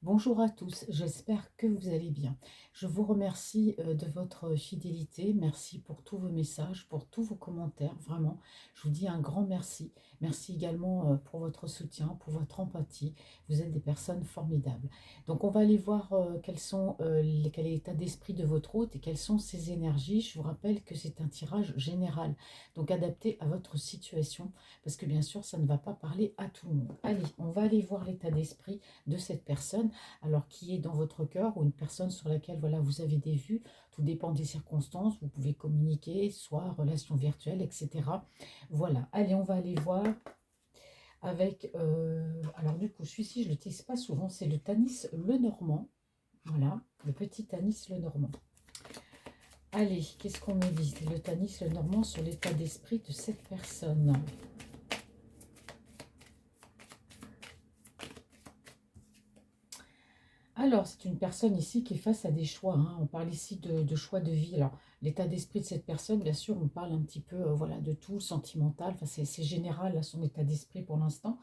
Bonjour à tous, j'espère que vous allez bien. Je vous remercie de votre fidélité, merci pour tous vos messages, pour tous vos commentaires, vraiment. Je vous dis un grand merci. Merci également pour votre soutien, pour votre empathie. Vous êtes des personnes formidables. Donc on va aller voir quel est l'état d'esprit de votre hôte et quelles sont ses énergies. Je vous rappelle que c'est un tirage général, donc adapté à votre situation, parce que bien sûr ça ne va pas parler à tout le monde. Allez, on va aller voir l'état d'esprit de cette personne, alors qui est dans votre cœur ou une personne sur laquelle voilà, vous avez des vues, tout dépend des circonstances, vous pouvez communiquer, soit relation virtuelle, etc. Voilà, allez, on va aller voir avec, alors du coup, celui-ci, je ne l'utilise pas souvent, c'est le Tanis Lenormand, voilà, le petit Tanis Lenormand. Allez, qu'est-ce qu'on me dit, le Tanis Lenormand sur l'état d'esprit de cette personne? Alors, c'est une personne ici qui est face à des choix, hein. On parle ici de choix de vie. Alors, l'état d'esprit de cette personne, bien sûr, on parle un petit peu voilà, de tout, sentimental. Enfin, c'est général, là, son état d'esprit pour l'instant.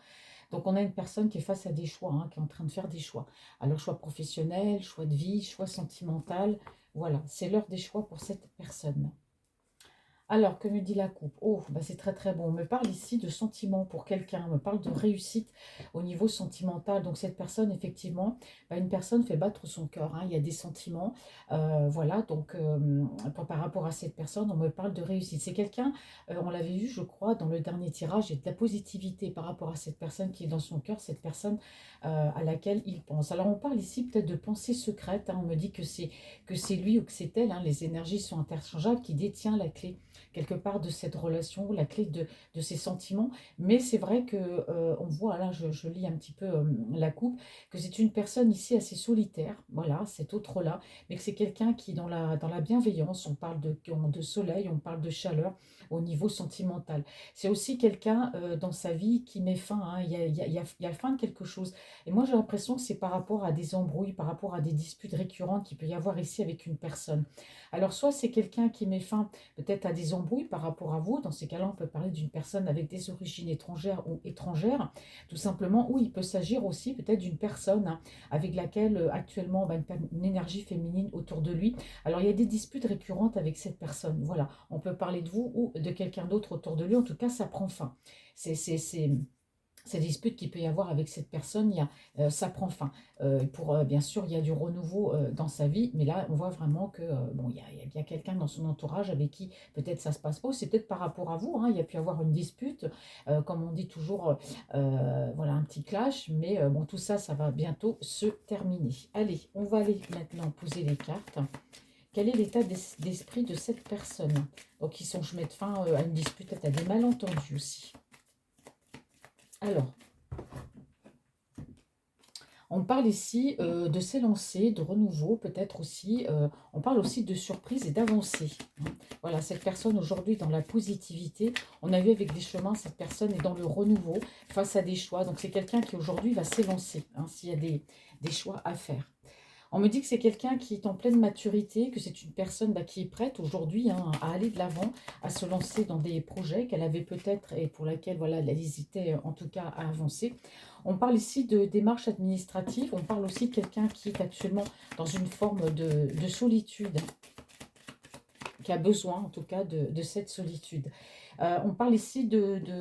Donc, on a une personne qui est face à des choix, hein, qui est en train de faire des choix. Alors, choix professionnel, choix de vie, choix sentimental. Voilà, c'est l'heure des choix pour cette personne. Alors, que me dit la coupe? Oh, bah c'est très très bon. On me parle ici de sentiments pour quelqu'un, on me parle de réussite au niveau sentimental. Donc, cette personne, effectivement, bah, une personne fait battre son cœur, hein. Il y a des sentiments. Voilà, donc par rapport à cette personne, on me parle de réussite. C'est quelqu'un, on l'avait vu, je crois, dans le dernier tirage, il y a de la positivité par rapport à cette personne qui est dans son cœur, cette personne à laquelle il pense. Alors, on parle ici peut-être de pensée secrète, hein. On me dit que c'est lui ou que c'est elle, hein. Les énergies sont interchangeables, qui détient la clé quelque part de cette relation, la clé de ses sentiments. Mais c'est vrai que on voit, là je lis un petit peu la coupe, que c'est une personne ici assez solitaire, voilà, cet autre-là, mais que c'est quelqu'un qui, dans la bienveillance, on parle de soleil, on parle de chaleur au niveau sentimental. C'est aussi quelqu'un dans sa vie qui met fin, hein. Il y a fin de quelque chose. Et moi j'ai l'impression que c'est par rapport à des embrouilles, par rapport à des disputes récurrentes qu'il peut y avoir ici avec une personne. Alors soit c'est quelqu'un qui met fin peut-être à des embrouilles par rapport à vous. Dans ces cas-là, on peut parler d'une personne avec des origines étrangères ou étrangères, tout simplement, ou il peut s'agir aussi peut-être d'une personne, hein, avec laquelle actuellement on a une énergie féminine autour de lui. Alors il y a des disputes récurrentes avec cette personne. Voilà, on peut parler de vous ou de quelqu'un d'autre autour de lui. En tout cas, ça prend fin. C'est ces disputes qu'il peut y avoir avec cette personne, ça prend fin. Bien sûr, il y a du renouveau dans sa vie, mais là, on voit vraiment que bon, il y a quelqu'un dans son entourage avec qui peut-être ça se passe pas. C'est peut-être par rapport à vous, hein. Il y a pu avoir une dispute, comme on dit toujours, voilà, un petit clash, mais bon, tout ça, ça va bientôt se terminer. Allez, on va aller maintenant poser les cartes. Quel est l'état d'esprit de cette personne? Donc, ils sont, je mets fin à une dispute, peut-être à des malentendus aussi. Alors, on parle ici de s'élancer, de renouveau, peut-être aussi. On parle aussi de surprise et d'avancée, hein. Voilà, cette personne aujourd'hui dans la positivité. On a vu avec des chemins, cette personne est dans le renouveau face à des choix. Donc c'est quelqu'un qui aujourd'hui va s'élancer, hein, s'il y a des choix à faire. On me dit que c'est quelqu'un qui est en pleine maturité, que c'est une personne qui est prête aujourd'hui, hein, à aller de l'avant, à se lancer dans des projets qu'elle avait peut-être et pour laquelle voilà, elle hésitait en tout cas à avancer. On parle ici de démarches administratives, on parle aussi de quelqu'un qui est actuellement dans une forme de solitude, qui a besoin en tout cas de cette solitude. On parle ici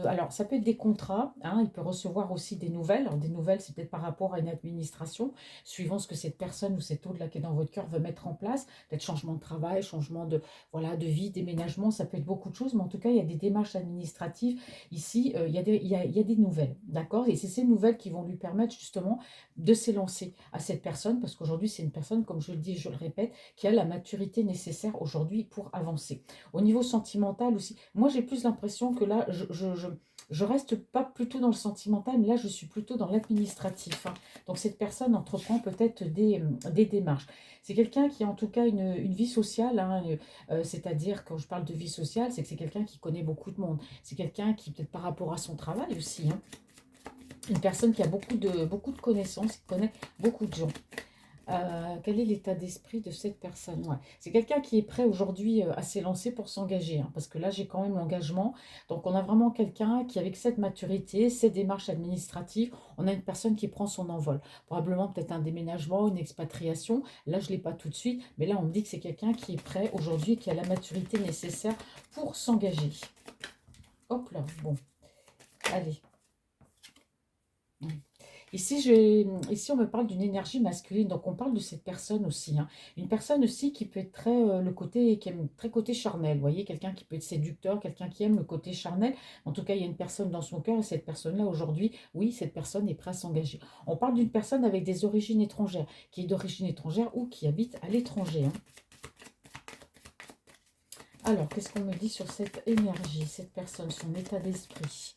alors ça peut être des contrats, hein, il peut recevoir aussi des nouvelles. Alors, des nouvelles, c'est peut-être par rapport à une administration, suivant ce que cette personne ou cet autre là qui est dans votre cœur veut mettre en place. Peut-être changement de travail, changement voilà, de vie, déménagement, ça peut être beaucoup de choses, mais en tout cas, il y a des démarches administratives. Ici, il y a des nouvelles, d'accord? Et c'est ces nouvelles qui vont lui permettre justement de s'élancer à cette personne, parce qu'aujourd'hui, c'est une personne, comme je le dis et je le répète, qui a la maturité nécessaire aujourd'hui pour avancer. Au niveau sentimental aussi, moi j'ai plus l'impression que là, je reste pas plutôt dans le sentimental, mais là je suis plutôt dans l'administratif, hein. Donc cette personne entreprend peut-être des démarches. C'est quelqu'un qui a en tout cas une vie sociale, hein, c'est-à-dire quand je parle de vie sociale, c'est que c'est quelqu'un qui connaît beaucoup de monde. C'est quelqu'un qui, peut-être par rapport à son travail aussi, hein, une personne qui a beaucoup de connaissances, qui connaît beaucoup de gens. Quel est l'état d'esprit de cette personne? Ouais. C'est quelqu'un qui est prêt aujourd'hui à s'élancer pour s'engager, hein, parce que là, j'ai quand même l'engagement. Donc, on a vraiment quelqu'un qui, avec cette maturité, ces démarches administratives, on a une personne qui prend son envol. Probablement peut-être un déménagement, une expatriation. Là, je ne l'ai pas tout de suite, mais là, on me dit que c'est quelqu'un qui est prêt aujourd'hui, qui a la maturité nécessaire pour s'engager. Hop là, bon, allez. Ici, on me parle d'une énergie masculine, donc on parle de cette personne aussi, hein. Une personne aussi qui peut être très, le côté, qui aime très côté charnel, vous voyez, quelqu'un qui peut être séducteur, quelqu'un qui aime le côté charnel. En tout cas, il y a une personne dans son cœur et cette personne-là, aujourd'hui, oui, cette personne est prête à s'engager. On parle d'une personne avec des origines étrangères, qui est d'origine étrangère ou qui habite à l'étranger, hein. Alors, qu'est-ce qu'on me dit sur cette énergie, cette personne, son état d'esprit?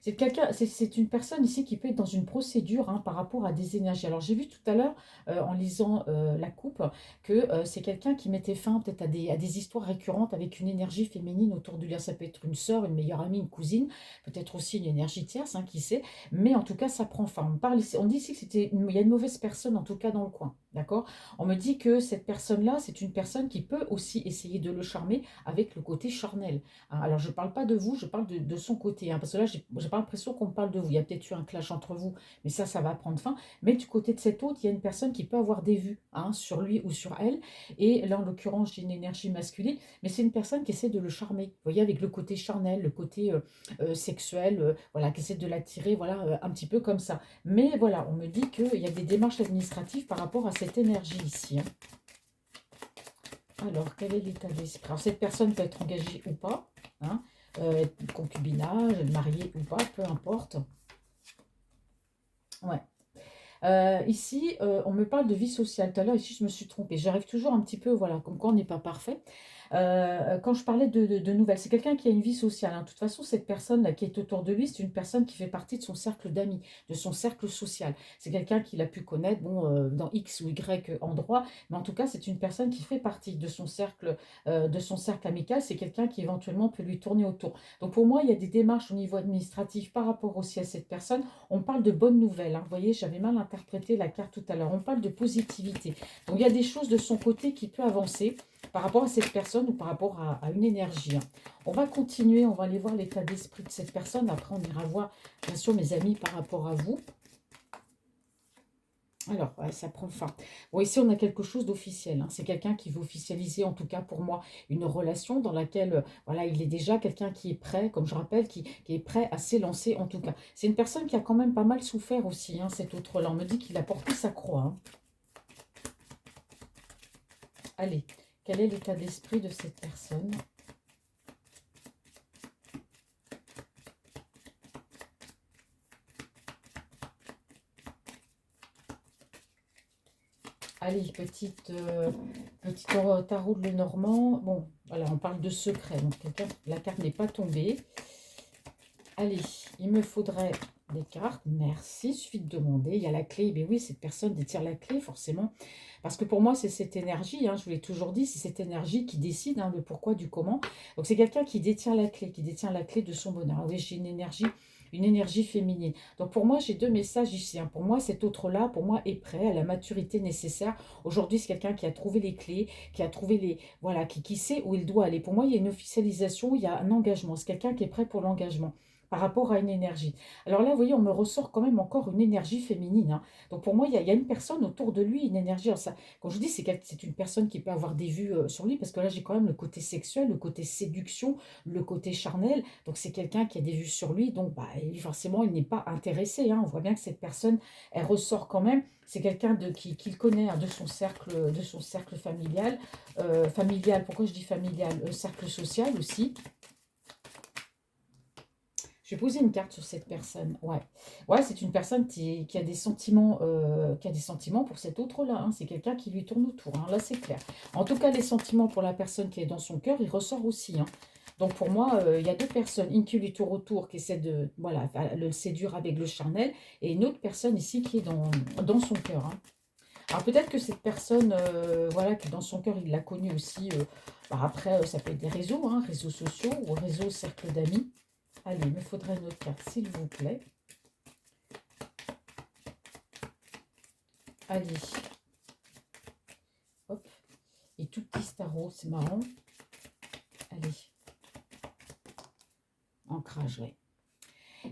C'est quelqu'un, c'est une personne ici qui peut être dans une procédure, hein, par rapport à des énergies. Alors j'ai vu tout à l'heure, en lisant la coupe, que c'est quelqu'un qui mettait fin peut-être à des histoires récurrentes avec une énergie féminine autour du lien. Ça peut être une sœur, une meilleure amie, une cousine, peut-être aussi une énergie tierce, hein, qui sait. Mais en tout cas, ça prend fin. On dit ici que il y a une mauvaise personne, en tout cas dans le coin. D'accord? On me dit que cette personne-là, c'est une personne qui peut aussi essayer de le charmer avec le côté charnel. Hein, alors, je ne parle pas de vous, je parle de son côté, hein, parce que là, j'ai pas l'impression qu'on parle de vous. Il y a peut-être eu un clash entre vous, mais ça va prendre fin. Mais du côté de cet autre, il y a une personne qui peut avoir des vues, hein, sur lui ou sur elle. Et là, en l'occurrence, j'ai une énergie masculine, mais c'est une personne qui essaie de le charmer. Vous voyez, avec le côté charnel, le côté sexuel, voilà, qui essaie de l'attirer, voilà, un petit peu comme ça. Mais voilà, on me dit qu'il y a des démarches administratives par rapport à cette énergie ici, hein. Alors, quel est l'état d'esprit? Alors, cette personne peut être engagée ou pas, hein, concubinage, mariée ou pas, peu importe. Ouais. Ici, on me parle de vie sociale. Tout à l'heure, ici, je me suis trompée. J'arrive toujours un petit peu, voilà, comme quoi on n'est pas parfait. Quand je parlais de nouvelles, c'est quelqu'un qui a une vie sociale, hein. De toute façon, cette personne-là qui est autour de lui, c'est une personne qui fait partie de son cercle d'amis, de son cercle social. C'est quelqu'un qu'il a pu connaître, bon, dans X ou Y endroit, mais en tout cas, c'est une personne qui fait partie de son cercle amical. C'est quelqu'un qui éventuellement peut lui tourner autour. Donc pour moi, il y a des démarches au niveau administratif par rapport aussi à cette personne. On parle de bonnes nouvelles, hein. Vous voyez, j'avais mal interprété la carte tout à l'heure. On parle de positivité. Donc il y a des choses de son côté qui peut avancer par rapport à cette personne ou par rapport à une énergie, hein. On va continuer, on va aller voir l'état d'esprit de cette personne. Après, on ira voir, bien sûr, mes amis, par rapport à vous. Alors, ouais, ça prend fin. Bon, ici, on a quelque chose d'officiel, hein. C'est quelqu'un qui veut officialiser, en tout cas pour moi, une relation dans laquelle, voilà, il est déjà quelqu'un qui est prêt, comme je rappelle, qui est prêt à s'élancer, en tout cas. C'est une personne qui a quand même pas mal souffert aussi, hein, cet autre-là. On me dit qu'il a porté sa croix, hein. Allez, quel est l'état d'esprit de cette personne? Allez, petit tarot de Lenormand. Bon, voilà, on parle de secret. Donc, la carte n'est pas tombée. Allez, il me faudrait des cartes. Merci, il suffit de demander. Il y a la clé. Mais oui, cette personne détient la clé, forcément. Parce que pour moi, c'est cette énergie, hein, je vous l'ai toujours dit, c'est cette énergie qui décide, hein, le pourquoi, du comment. Donc, c'est quelqu'un qui détient la clé de son bonheur. Ah oui, j'ai une énergie féminine. Donc, pour moi, j'ai deux messages ici, hein. Pour moi, cet autre-là, pour moi, est prêt à la maturité nécessaire. Aujourd'hui, c'est quelqu'un qui a trouvé les clés, qui a trouvé les... Voilà, qui sait où il doit aller. Pour moi, il y a une officialisation, il y a un engagement. C'est quelqu'un qui est prêt pour l'engagement par rapport à une énergie. Alors là, vous voyez, on me ressort quand même encore une énergie féminine, hein. Donc pour moi, il y a une personne autour de lui, une énergie. Alors ça, quand je dis c'est une personne qui peut avoir des vues sur lui, parce que là, j'ai quand même le côté sexuel, le côté séduction, le côté charnel. Donc c'est quelqu'un qui a des vues sur lui. Donc bah, forcément, il n'est pas intéressé, hein. On voit bien que cette personne, elle ressort quand même. C'est quelqu'un qu'il connaît, hein, de son cercle familial. Familial, pourquoi je dis familial? Cercle social aussi. Je vais poser une carte sur cette personne. Ouais, ouais, c'est une personne qui a des sentiments pour cet autre-là, hein. C'est quelqu'un qui lui tourne autour, hein. Là, c'est clair. En tout cas, les sentiments pour la personne qui est dans son cœur, il ressort aussi, hein. Donc pour moi, il y a deux personnes, une qui lui tourne autour, qui essaie de voilà, le séduire avec le charnel, et une autre personne ici qui est dans son cœur, hein. Alors peut-être que cette personne, voilà, qui est dans son cœur, il l'a connue aussi. Bah, après, ça peut être des réseaux, hein, réseaux sociaux ou réseaux cercle d'amis. Allez, il me faudrait une autre carte, s'il vous plaît. Allez, hop. Et tout petit tarot, c'est marrant. Allez. Ancrage, ouais.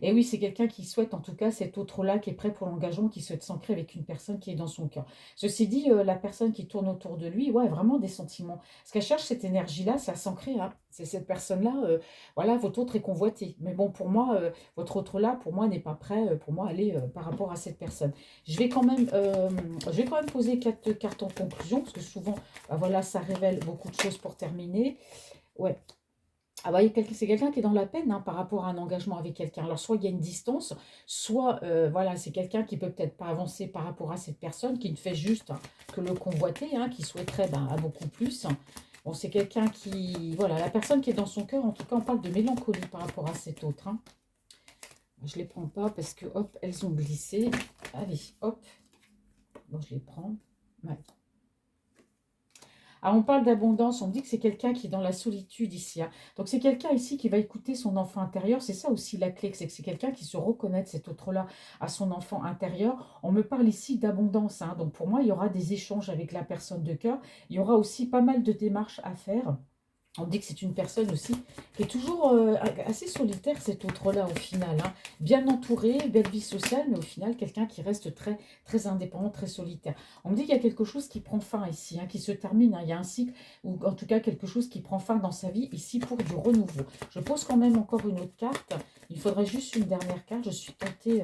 Et oui, c'est quelqu'un qui souhaite, en tout cas, cet autre-là qui est prêt pour l'engagement, qui souhaite s'ancrer avec une personne qui est dans son cœur. Ceci dit, la personne qui tourne autour de lui, ouais, vraiment des sentiments. Ce qu'elle cherche, cette énergie-là, c'est à s'ancrer. Hein. C'est cette personne-là, voilà, votre autre est convoité. Mais bon, pour moi, votre autre-là, pour moi, n'est pas prêt, pour moi, aller par rapport à cette personne. Je vais quand même poser 4 cartes en conclusion, parce que souvent, bah, voilà, ça révèle beaucoup de choses pour terminer. Ouais, ah bah, c'est quelqu'un qui est dans la peine hein, par rapport à un engagement avec quelqu'un. Alors, soit il y a une distance, soit voilà, c'est quelqu'un qui peut peut-être pas avancer par rapport à cette personne, qui ne fait juste hein, que le convoiter, hein, qui souhaiterait ben, à beaucoup plus. Bon, c'est quelqu'un qui... Voilà, la personne qui est dans son cœur, en tout cas, on parle de mélancolie par rapport à cet autre. Hein. Je ne les prends pas parce que, hop, elles ont glissé. Allez, hop. Bon, je les prends. Ouais. Ah, on parle d'abondance, on dit que c'est quelqu'un qui est dans la solitude ici. Hein. Donc c'est quelqu'un ici qui va écouter son enfant intérieur. C'est ça aussi la clé, c'est que c'est quelqu'un qui se reconnaît de cet autre-là à son enfant intérieur. On me parle ici d'abondance. Hein. Donc pour moi, il y aura des échanges avec la personne de cœur. Il y aura aussi pas mal de démarches à faire. On dit que c'est une personne aussi qui est toujours assez solitaire, cet autre-là, au final. Hein. Bien entouré, belle vie sociale, mais au final, quelqu'un qui reste très, très indépendant, très solitaire. On me dit qu'il y a quelque chose qui prend fin ici, hein, qui se termine. Hein. Il y a un cycle, ou en tout cas quelque chose qui prend fin dans sa vie, ici, pour du renouveau. Je pose quand même encore une autre carte. Il faudrait juste une dernière carte. Je suis tentée,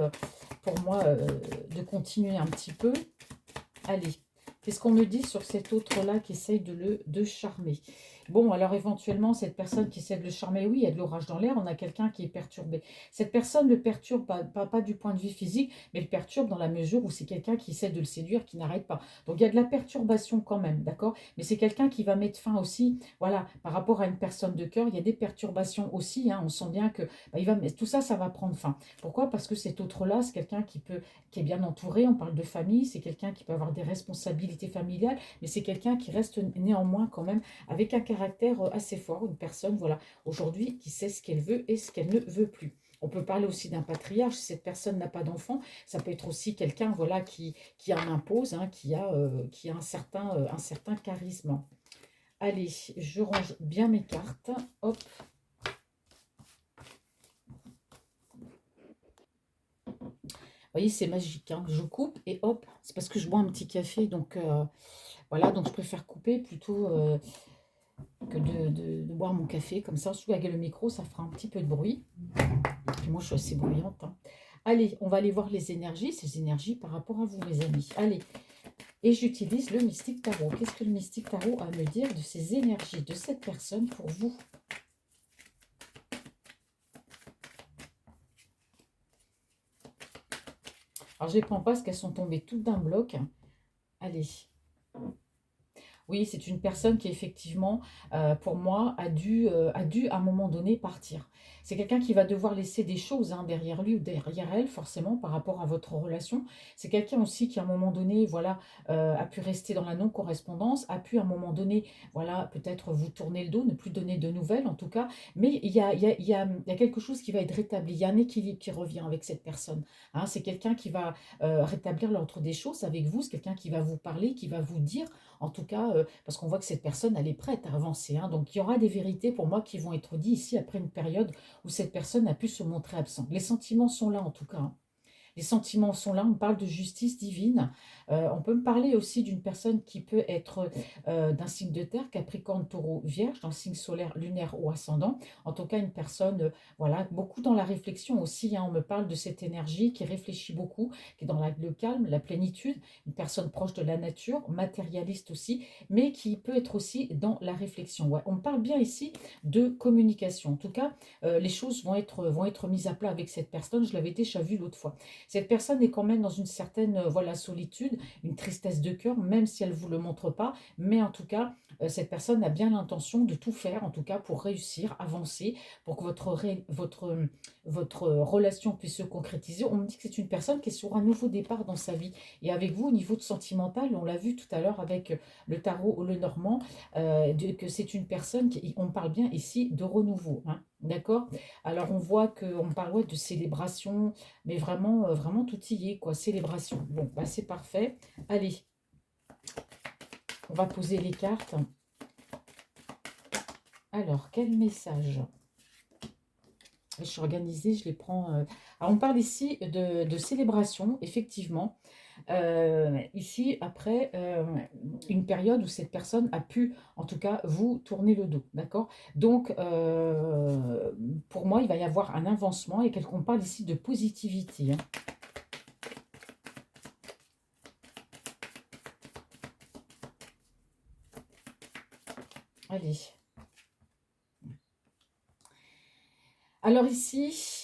pour moi, de continuer un petit peu. Allez, qu'est-ce qu'on me dit sur cet autre-là qui essaye de charmer? Bon, alors éventuellement, cette personne qui essaie de le charmer, oui, il y a de l'orage dans l'air, on a quelqu'un qui est perturbé. Cette personne le perturbe, pas du point de vue physique, mais le perturbe dans la mesure où c'est quelqu'un qui essaie de le séduire, qui n'arrête pas. Donc il y a de la perturbation quand même, d'accord? Mais c'est quelqu'un qui va mettre fin aussi, voilà, par rapport à une personne de cœur, il y a des perturbations aussi, hein, on sent bien que bah, tout ça, ça va prendre fin. Pourquoi? Parce que cet autre-là, c'est quelqu'un qui est bien entouré, on parle de famille, c'est quelqu'un qui peut avoir des responsabilités familiales, mais c'est quelqu'un qui reste néanmoins quand même avec un caractère assez fort, une personne, voilà, aujourd'hui, qui sait ce qu'elle veut et ce qu'elle ne veut plus. On peut parler aussi d'un patriarche, si cette personne n'a pas d'enfant, ça peut être aussi quelqu'un voilà, qui en impose, hein, qui a un certain charisme. Allez, je range bien mes cartes. Hop. Vous voyez, c'est magique. Hein. Je coupe et hop, c'est parce que je bois un petit café. Donc voilà, donc je préfère couper plutôt que de boire mon café. Comme ça, sous avec le micro, ça fera un petit peu de bruit. Et puis moi, je suis assez bruyante. Hein. Allez, on va aller voir les énergies, ces énergies par rapport à vous, mes amis. Allez, et j'utilise le Mystique Tarot. Qu'est-ce que le Mystique Tarot a à me dire de ces énergies de cette personne pour vous? Alors, je ne les prends pas parce qu'elles sont tombées toutes d'un bloc. Allez. Oui, c'est une personne qui effectivement, pour moi, a dû à un moment donné partir. C'est quelqu'un qui va devoir laisser des choses hein, derrière lui ou derrière elle, forcément, par rapport à votre relation. C'est quelqu'un aussi qui, à un moment donné, voilà, a pu rester dans la non-correspondance, a pu, à un moment donné, voilà, peut-être vous tourner le dos, ne plus donner de nouvelles, en tout cas. Mais il y a quelque chose qui va être rétabli. Il y a un équilibre qui revient avec cette personne. Hein. C'est quelqu'un qui va rétablir l'ordre des choses avec vous. C'est quelqu'un qui va vous parler, qui va vous dire en tout cas, parce qu'on voit que cette personne, elle est prête à avancer. Hein. Donc, il y aura des vérités pour moi qui vont être dites ici après une période où cette personne a pu se montrer absente. Les sentiments sont là en tout cas. Hein. Les sentiments sont là, on parle de justice divine. On peut me parler aussi d'une personne qui peut être d'un signe de terre, Capricorne, Taureau, Vierge, dans le signe solaire, lunaire ou ascendant. En tout cas, une personne, voilà, beaucoup dans la réflexion aussi. Hein, on me parle de cette énergie qui réfléchit beaucoup, qui est dans le calme, la plénitude. Une personne proche de la nature, matérialiste aussi, mais qui peut être aussi dans la réflexion. Ouais, on me parle bien ici de communication. En tout cas, les choses vont être mises à plat avec cette personne. Je l'avais déjà vu l'autre fois. Cette personne est quand même dans une certaine voilà, solitude, une tristesse de cœur, même si elle ne vous le montre pas. Mais en tout cas, cette personne a bien l'intention de tout faire, en tout cas pour réussir, avancer, pour que votre relation puisse se concrétiser. On me dit que c'est une personne qui est sur un nouveau départ dans sa vie. Et avec vous, au niveau de sentimental, on l'a vu tout à l'heure avec le tarot ou le normand, que c'est une personne, on parle bien ici de renouveau. Hein. D'accord? Alors on voit qu'on parle ouais, de célébration, mais vraiment, vraiment tout y est, quoi, célébration. Bon, bah c'est parfait. Allez, on va poser les cartes. Alors, quel message? Je suis organisée, je les prends. Alors, on parle ici de célébration, effectivement. Ici, après, une période où cette personne a pu, en tout cas, vous tourner le dos, d'accord? Donc, pour moi, il va y avoir un avancement et qu'on parle ici de positivité, hein. Allez. Alors ici,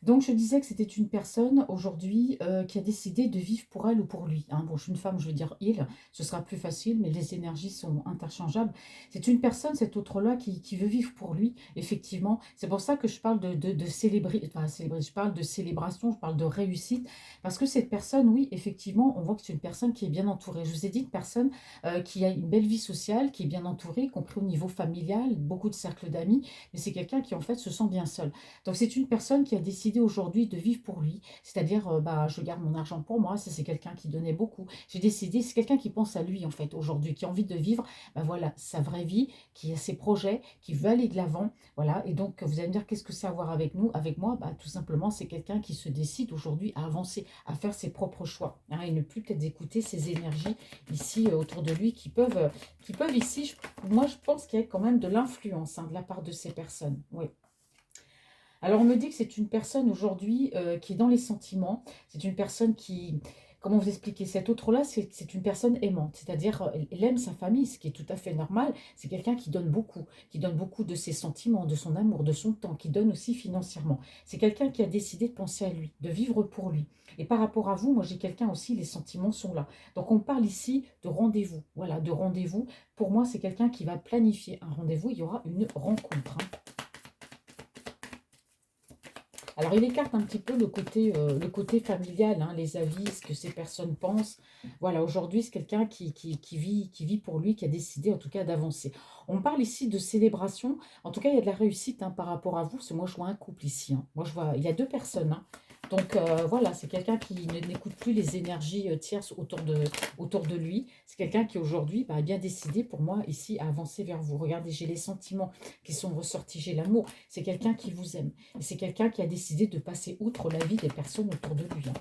donc, je disais que c'était une personne aujourd'hui qui a décidé de vivre pour elle ou pour lui, hein. Bon, je suis une femme, je veux dire il, ce sera plus facile, mais les énergies sont interchangeables. C'est une personne, cet autre-là, qui veut vivre pour lui, effectivement. C'est pour ça que je parle de célébrer, enfin, célébrer, je parle de célébration, je parle de réussite, parce que cette personne, oui, effectivement, on voit que c'est une personne qui est bien entourée. Je vous ai dit, une personne qui a une belle vie sociale, qui est bien entourée, y compris au niveau familial, beaucoup de cercles d'amis, mais c'est quelqu'un qui, en fait, se sent bien seul. Donc c'est une personne qui a décidé aujourd'hui de vivre pour lui, c'est-à-dire bah, je garde mon argent pour moi, ça c'est quelqu'un qui donnait beaucoup. J'ai décidé, c'est quelqu'un qui pense à lui en fait aujourd'hui, qui a envie de vivre bah, voilà, sa vraie vie, qui a ses projets, qui veut aller de l'avant. Voilà, et donc vous allez me dire qu'est-ce que ça a à voir avec nous, avec moi bah, tout simplement c'est quelqu'un qui se décide aujourd'hui à avancer, à faire ses propres choix, hein, et ne plus peut-être écouter ces énergies ici autour de lui qui peuvent ici, moi je pense qu'il y a quand même de l'influence hein, de la part de ces personnes. Oui. Alors, on me dit que c'est une personne aujourd'hui qui est dans les sentiments. C'est une personne qui, comment vous expliquer, cet autre-là, c'est une personne aimante. C'est-à-dire, elle aime sa famille, ce qui est tout à fait normal. C'est quelqu'un qui donne beaucoup de ses sentiments, de son amour, de son temps, qui donne aussi financièrement. C'est quelqu'un qui a décidé de penser à lui, de vivre pour lui. Et par rapport à vous, moi j'ai quelqu'un aussi, les sentiments sont là. Donc on parle ici de rendez-vous. Voilà, de rendez-vous. Pour moi, c'est quelqu'un qui va planifier un rendez-vous. Il y aura une rencontre, hein. Alors, il écarte un petit peu le côté familial, hein, les avis, ce que ces personnes pensent. Voilà, aujourd'hui, c'est quelqu'un qui vit pour lui, qui a décidé en tout cas d'avancer. On parle ici de célébration. En tout cas, il y a de la réussite hein, par rapport à vous, parce que moi, je vois un couple ici, hein. Moi, je vois, il y a deux personnes, hein. Donc, voilà, c'est quelqu'un qui n'écoute plus les énergies tierces autour de lui. C'est quelqu'un qui, aujourd'hui, bah, a bien décidé, pour moi, ici, à avancer vers vous. Regardez, j'ai les sentiments qui sont ressortis, j'ai l'amour. C'est quelqu'un qui vous aime. Et c'est quelqu'un qui a décidé de passer outre la vie des personnes autour de lui, hein.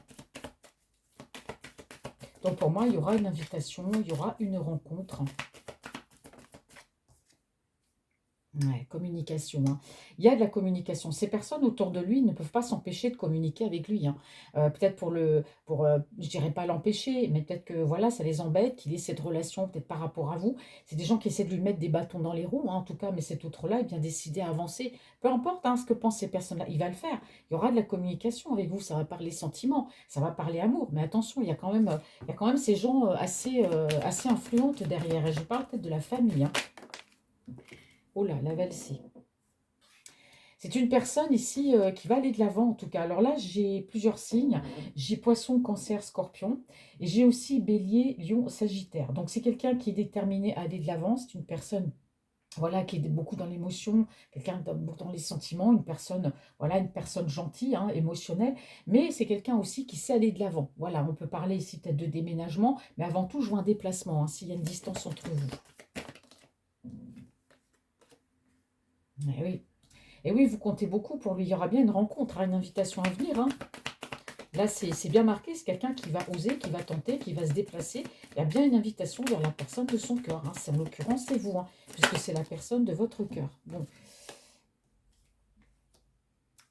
Donc pour moi, il y aura une invitation, il y aura une rencontre. Ouais, communication, hein. Il y a de la communication. Ces personnes autour de lui ne peuvent pas s'empêcher de communiquer avec lui, hein. Peut-être je dirais pas l'empêcher, mais peut-être que voilà, ça les embête qu'il ait cette relation peut-être par rapport à vous. C'est des gens qui essaient de lui mettre des bâtons dans les roues, hein, en tout cas, mais cet autre-là est bien décidé à avancer. Peu importe hein, ce que pensent ces personnes-là, il va le faire. Il y aura de la communication avec vous, ça va parler sentiments, ça va parler amour, mais attention, il y a quand même ces gens assez influentes derrière. Et je parle peut-être de la famille, hein. Oh là, la valsée. C'est une personne ici qui va aller de l'avant en tout cas. Alors là, j'ai plusieurs signes. J'ai poisson, cancer, scorpion. Et j'ai aussi bélier, lion, sagittaire. Donc c'est quelqu'un qui est déterminé à aller de l'avant. C'est une personne voilà, qui est beaucoup dans l'émotion, quelqu'un dans les sentiments, une personne, voilà, une personne gentille, hein, émotionnelle. Mais c'est quelqu'un aussi qui sait aller de l'avant. Voilà, on peut parler ici peut-être de déménagement, mais avant tout, je vois un déplacement, hein, s'il y a une distance entre vous. Eh oui. Et oui, vous comptez beaucoup pour lui. Il y aura bien une rencontre, hein, une invitation à venir, hein. Là, c'est bien marqué. C'est quelqu'un qui va oser, qui va tenter, qui va se déplacer. Il y a bien une invitation vers la personne de son cœur, hein. En l'occurrence, c'est vous, hein, puisque c'est la personne de votre cœur. Bon,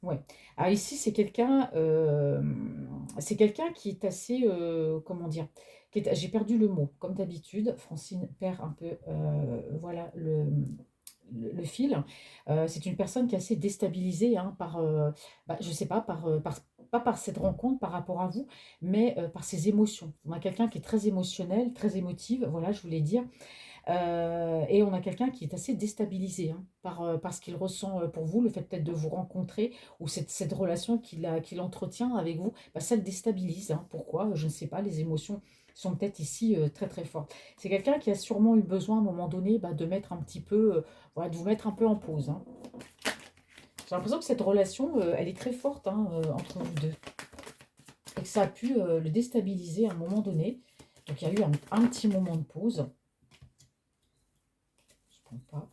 ouais. Ah, ici, c'est quelqu'un qui est assez, comment dire, j'ai perdu le mot, comme d'habitude. Francine perd un peu, voilà, le fil. C'est une personne qui est assez déstabilisée hein, bah, je sais pas, pas par cette rencontre par rapport à vous, mais par ses émotions. On a quelqu'un qui est très émotionnel, très émotive, voilà, je voulais dire. Et on a quelqu'un qui est assez déstabilisé hein, par ce qu'il ressent pour vous, le fait peut-être de vous rencontrer, ou cette relation qu'il entretient avec vous, bah, ça le déstabilise. Hein. Pourquoi? Je ne sais pas, les émotions sont peut-être ici très très fortes. C'est quelqu'un qui a sûrement eu besoin à un moment donné bah, de mettre un petit peu, voilà, de vous mettre un peu en pause. Hein. J'ai l'impression que cette relation, elle est très forte hein, entre vous deux. Et que ça a pu le déstabiliser à un moment donné. Donc il y a eu un petit moment de pause. Je ne prends pas.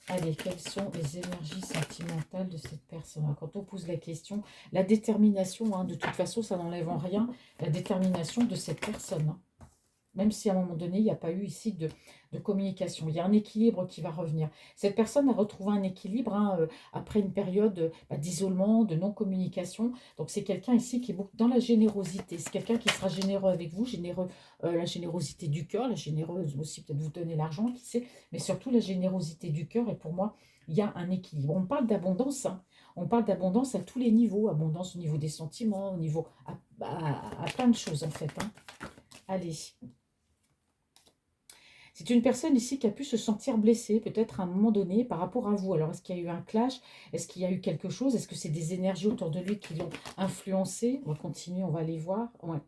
Allez, quelles sont les énergies sentimentales de cette personne? Alors, quand on pose la question, la détermination, hein, de toute façon, ça n'enlève en rien la détermination de cette personne. Hein. Même si à un moment donné, il n'y a pas eu ici de communication. Il y a un équilibre qui va revenir. Cette personne a retrouvé un équilibre hein, après une période bah, d'isolement, de non-communication. Donc c'est quelqu'un ici qui est beaucoup dans la générosité. C'est quelqu'un qui sera généreux avec vous, généreux, la générosité du cœur, la généreuse aussi, peut-être vous donner l'argent, qui sait, mais surtout la générosité du cœur. Et pour moi, il y a un équilibre. On parle d'abondance, hein. On parle d'abondance à tous les niveaux. Abondance au niveau des sentiments, au niveau à plein de choses en fait. Hein. Allez. C'est une personne ici qui a pu se sentir blessée, peut-être à un moment donné, par rapport à vous. Alors, est-ce qu'il y a eu un clash? Est-ce qu'il y a eu quelque chose? Est-ce que c'est des énergies autour de lui qui l'ont influencé? On va continuer, on va aller voir. Ouais.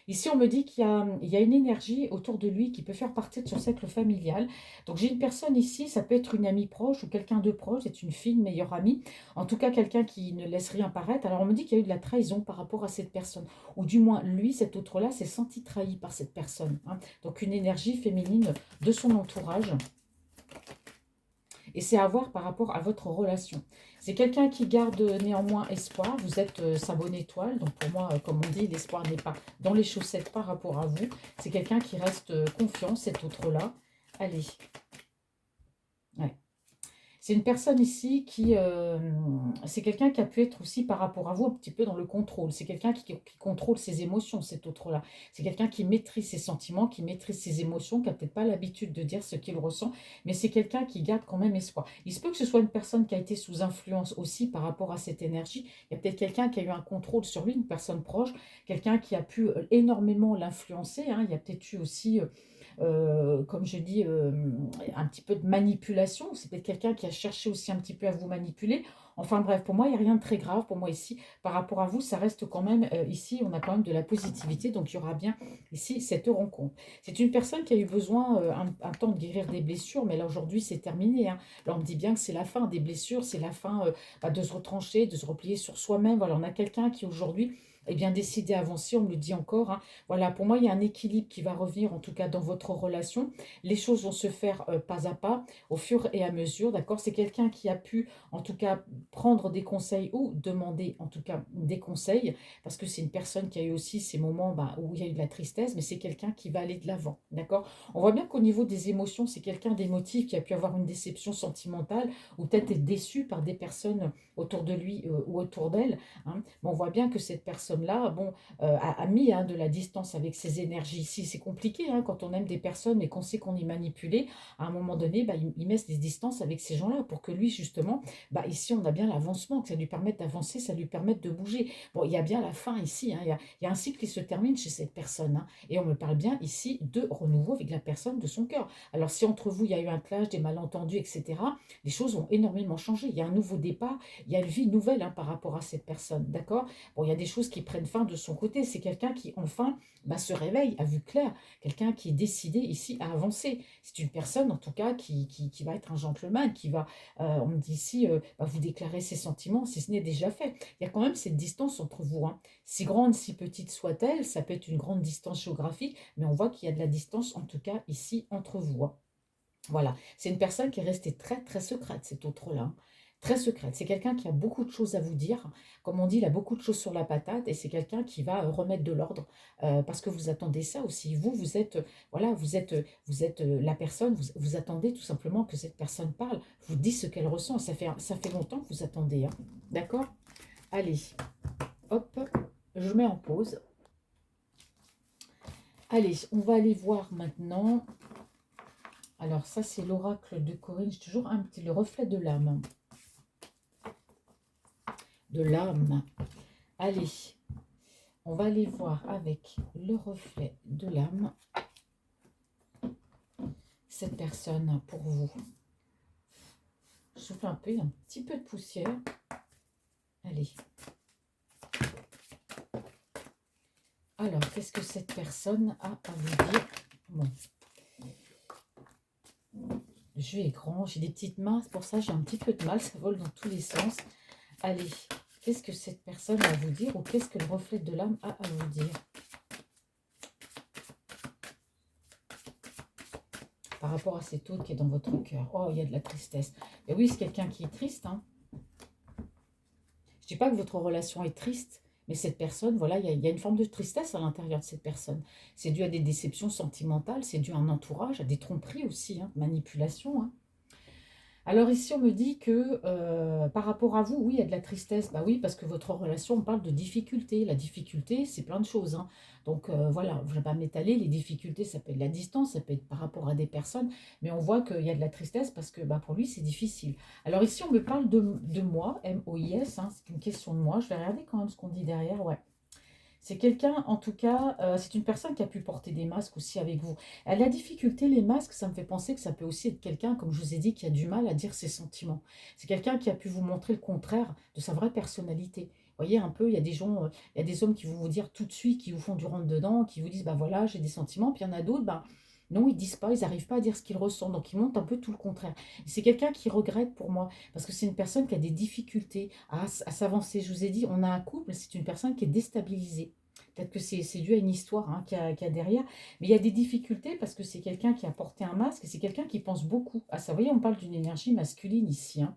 Ici, on me dit qu'il y a une énergie autour de lui qui peut faire partie de son cercle familial. Donc, j'ai une personne ici, ça peut être une amie proche ou quelqu'un de proche, c'est une fille, une meilleure amie. En tout cas, quelqu'un qui ne laisse rien paraître. Alors, on me dit qu'il y a eu de la trahison par rapport à cette personne. Ou du moins, lui, cet autre-là, s'est senti trahi par cette personne. Hein. Donc, une énergie féminine de son entourage. Et c'est à voir par rapport à votre relation. C'est quelqu'un qui garde néanmoins espoir. Vous êtes sa bonne étoile. Donc pour moi, comme on dit, l'espoir n'est pas dans les chaussettes par rapport à vous. C'est quelqu'un qui reste confiant, cet autre-là. Allez. Ouais. C'est une personne ici qui... c'est quelqu'un qui a pu être aussi par rapport à vous un petit peu dans le contrôle. C'est quelqu'un qui contrôle ses émotions, cet autre-là. C'est quelqu'un qui maîtrise ses sentiments, qui maîtrise ses émotions, qui n'a peut-être pas l'habitude de dire ce qu'il ressent, mais c'est quelqu'un qui garde quand même espoir. Il se peut que ce soit une personne qui a été sous influence aussi par rapport à cette énergie. Il y a peut-être quelqu'un qui a eu un contrôle sur lui, une personne proche, quelqu'un qui a pu énormément l'influencer. Hein. Il y a peut-être eu aussi... comme je dis, un petit peu de manipulation. C'est peut-être quelqu'un qui a cherché aussi un petit peu à vous manipuler. Enfin bref, pour moi, il n'y a rien de très grave. Pour moi, ici, par rapport à vous, ça reste quand même, ici, on a quand même de la positivité. Donc, il y aura bien ici cette rencontre. C'est une personne qui a eu besoin un temps de guérir des blessures, mais là, aujourd'hui, c'est terminé. Hein. Là, on me dit bien que c'est la fin des blessures, c'est la fin bah, de se retrancher, de se replier sur soi-même. Voilà, on a quelqu'un qui, aujourd'hui, est bien décidé à avancer, on me le dit encore. Hein. Voilà, pour moi, il y a un équilibre qui va revenir, en tout cas dans votre relation. Les choses vont se faire pas à pas, au fur et à mesure, d'accord? C'est quelqu'un qui a pu, en tout cas, prendre des conseils ou demander, en tout cas, des conseils, parce que c'est une personne qui a eu aussi ces moments bah, où il y a eu de la tristesse, mais c'est quelqu'un qui va aller de l'avant, d'accord? On voit bien qu'au niveau des émotions, c'est quelqu'un d'émotif qui a pu avoir une déception sentimentale ou peut-être être déçu par des personnes autour de lui ou autour d'elle. Hein. Mais on voit bien que cette personne-là, bon, a mis hein, de la distance avec ses énergies. Ici, c'est compliqué hein, quand on aime des personnes et qu'on sait qu'on est manipulé. À un moment donné, bah, il met des distances avec ces gens-là pour que lui, justement, bah, ici, on a bien l'avancement, que ça lui permette d'avancer, ça lui permette de bouger. Bon, il y a bien la fin ici. Hein, il y a un cycle qui se termine chez cette personne. Hein, et on me parle bien ici de renouveau avec la personne de son cœur. Alors, si entre vous, il y a eu un clash, des malentendus, etc., les choses ont énormément changé. Il y a un nouveau départ, il y a une vie nouvelle hein, par rapport à cette personne. D'accord? Bon, il y a des choses qui prennent fin de son côté. C'est quelqu'un qui, enfin, bah, se réveille, a vu clair. Quelqu'un qui est décidé ici à avancer. C'est une personne, en tout cas, qui va être un gentleman, qui va, on me dit ici, bah, vous déclarer ses sentiments, si ce n'est déjà fait. Il y a quand même cette distance entre vous. Hein. Si grande, si petite soit-elle, ça peut être une grande distance géographique, mais on voit qu'il y a de la distance, en tout cas, ici, entre vous. Hein. Voilà, c'est une personne qui est restée très très secrète, cet autre-là. Hein. Très secrète. C'est quelqu'un qui a beaucoup de choses à vous dire. Comme on dit, il a beaucoup de choses sur la patate et c'est quelqu'un qui va remettre de l'ordre parce que vous attendez ça aussi. Vous, vous êtes, voilà, vous êtes la personne, vous attendez tout simplement que cette personne parle, vous dit ce qu'elle ressent. Ça fait longtemps que vous attendez. Hein. D'accord? Allez, hop, je mets en pause. Allez, on va aller voir maintenant. Alors ça, c'est l'oracle de Corinne. J'ai toujours un petit, le reflet de l'âme. De l'âme. Allez, on va aller voir avec le reflet de l'âme. cette personne pour vous? Je souffle un peu, il y a un petit peu de poussière. Allez. Alors, qu'est-ce que cette personne a à vous dire? Bon. Le jeu est grand, j'ai des petites mains, c'est pour ça que j'ai un petit peu de mal, ça vole dans tous les sens. Allez, qu'est-ce que cette personne a à vous dire ou qu'est-ce que le reflet de l'âme a à vous dire par rapport à cet autre qui est dans votre cœur? Oh, il y a de la tristesse. Et oui, c'est quelqu'un qui est triste, hein. Je ne dis pas que votre relation est triste, mais cette personne, voilà, il y a une forme de tristesse à l'intérieur de cette personne. C'est dû à des déceptions sentimentales, c'est dû à un entourage, à des tromperies aussi, hein, manipulation, hein. Alors ici, on me dit que par rapport à vous, oui, il y a de la tristesse. Bah oui, parce que votre relation, on parle de difficultés. La difficulté, c'est plein de choses, hein. Donc voilà, je ne vais pas m'étaler. Les difficultés, ça peut être la distance, ça peut être par rapport à des personnes. Mais on voit qu'il y a de la tristesse parce que bah, pour lui, c'est difficile. Alors ici, on me parle de moi, M-O-I-S, hein, c'est une question de moi. Je vais regarder quand même ce qu'on dit derrière, ouais. C'est quelqu'un, en tout cas, c'est une personne qui a pu porter des masques aussi avec vous. La difficulté, les masques, ça me fait penser que ça peut aussi être quelqu'un, comme je vous ai dit, qui a du mal à dire ses sentiments. C'est quelqu'un qui a pu vous montrer le contraire de sa vraie personnalité. Vous voyez un peu, il y a des gens, il y a des hommes qui vont vous dire tout de suite, qui vous font du rentre-dedans, qui vous disent, bah voilà, j'ai des sentiments, puis il y en a d'autres, bah non, ils disent pas, ils n'arrivent pas à dire ce qu'ils ressentent, donc ils montrent un peu tout le contraire. C'est quelqu'un qui regrette pour moi, parce que c'est une personne qui a des difficultés à s'avancer. Je vous ai dit, on a un couple, c'est une personne qui est déstabilisée. Peut-être que c'est dû à une histoire, hein, qu'il y a derrière. Mais il y a des difficultés parce que c'est quelqu'un qui a porté un masque et c'est quelqu'un qui pense beaucoup à ça. Vous voyez, on parle d'une énergie masculine ici, hein.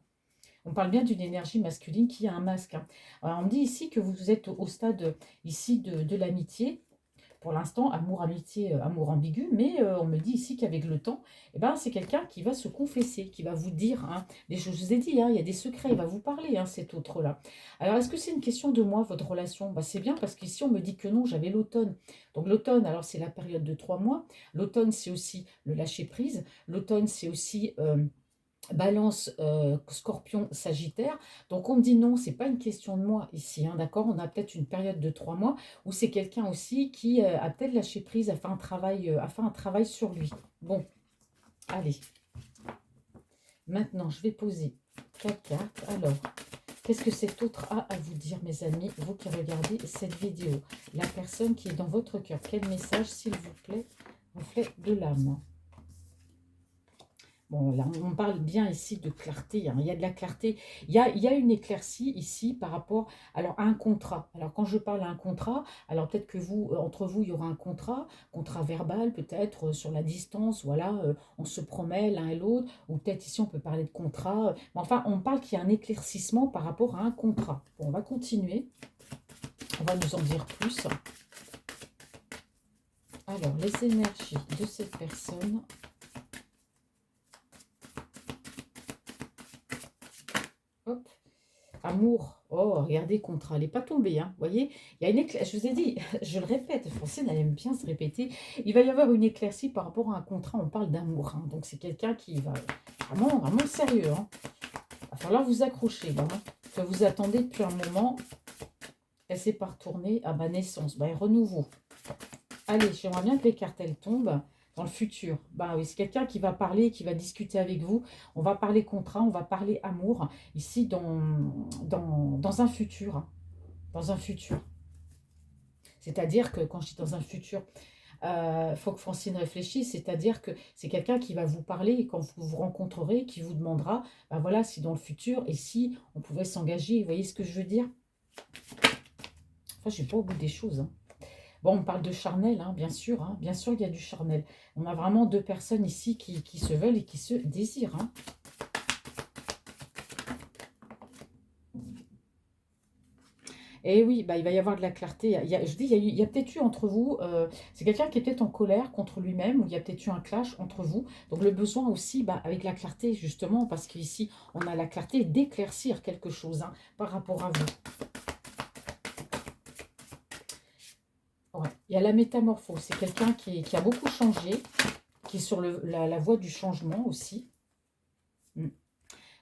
On parle bien d'une énergie masculine qui a un masque, hein. Alors, on me dit ici que vous êtes au stade ici de l'amitié. Pour l'instant, amour, amitié, amour ambigu, mais on me dit ici qu'avec le temps, eh ben, c'est quelqu'un qui va se confesser, qui va vous dire, hein, les choses, je vous ai dit, hein, il y a des secrets, il va vous parler, hein, cet autre-là. Alors, est-ce que c'est une question de moi, votre relation? Bah, c'est bien parce qu'ici, on me dit que non, j'avais l'automne. Donc, l'automne, alors c'est la période de 3 mois. L'automne, c'est aussi le lâcher-prise. L'automne, c'est aussi Balance, Scorpion, Sagittaire. Donc on me dit non, c'est pas une question de moi ici, hein, d'accord? On a peut-être une période de 3 mois où c'est quelqu'un aussi qui a peut-être lâché prise, a fait un travail sur lui. Bon, allez. Maintenant, je vais poser 4 cartes. Alors, qu'est-ce que cet autre a à vous dire, mes amis, vous qui regardez cette vidéo? La personne qui est dans votre cœur, quel message, s'il vous plaît, reflet de l'âme? Bon, là, on parle bien ici de clarté, hein. Il y a de la clarté. Il y a une éclaircie ici par rapport alors, à un contrat. Alors, quand je parle à un contrat, alors peut-être que vous, entre vous, il y aura un contrat verbal peut-être sur la distance. Voilà, on se promet l'un et l'autre. Ou peut-être ici, on peut parler de contrat. Mais enfin, on parle qu'il y a un éclaircissement par rapport à un contrat. Bon, on va continuer. On va nous en dire plus. Alors, les énergies de cette personne. Hop. Amour. Oh, regardez, contrat. Elle n'est pas tombée, hein. Vous voyez, il y a une éclaircie. Je vous ai dit, je le répète, Francine, elle aime bien se répéter. Il va y avoir une éclaircie par rapport à un contrat. On parle d'amour, hein. Donc, c'est quelqu'un qui va vraiment, vraiment sérieux, hein. Il va falloir vous accrocher, là, hein. Que vous attendez depuis un moment. Elle s'est pas retournée. Ah, bah, naissance. Bah, renouveau. Allez, j'aimerais bien que les cartes, elles tombent dans le futur. Ben oui, c'est quelqu'un qui va parler, qui va discuter avec vous. On va parler contrat, on va parler amour, ici dans un futur, hein. Dans un futur. C'est-à-dire que quand je dis dans un futur, il faut que Francine réfléchisse, c'est-à-dire que c'est quelqu'un qui va vous parler et quand vous vous rencontrerez, qui vous demandera, ben voilà, si dans le futur, et si on pouvait s'engager, vous voyez ce que je veux dire? Enfin, je ne suis pas au bout des choses, hein. Bon, on parle de charnel, hein, bien sûr, il y a du charnel. On a vraiment deux personnes ici qui se veulent et qui se désirent, hein. Et oui, bah, il va y avoir de la clarté. Je dis, il y a peut-être eu entre vous, c'est quelqu'un qui est peut-être en colère contre lui-même, ou il y a peut-être eu un clash entre vous. Donc le besoin aussi, bah, avec la clarté, justement, parce qu'ici, on a la clarté d'éclaircir quelque chose, hein, par rapport à vous. Ouais. Il y a la métamorphose, c'est quelqu'un qui a beaucoup changé, qui est sur la voie du changement aussi. Mm.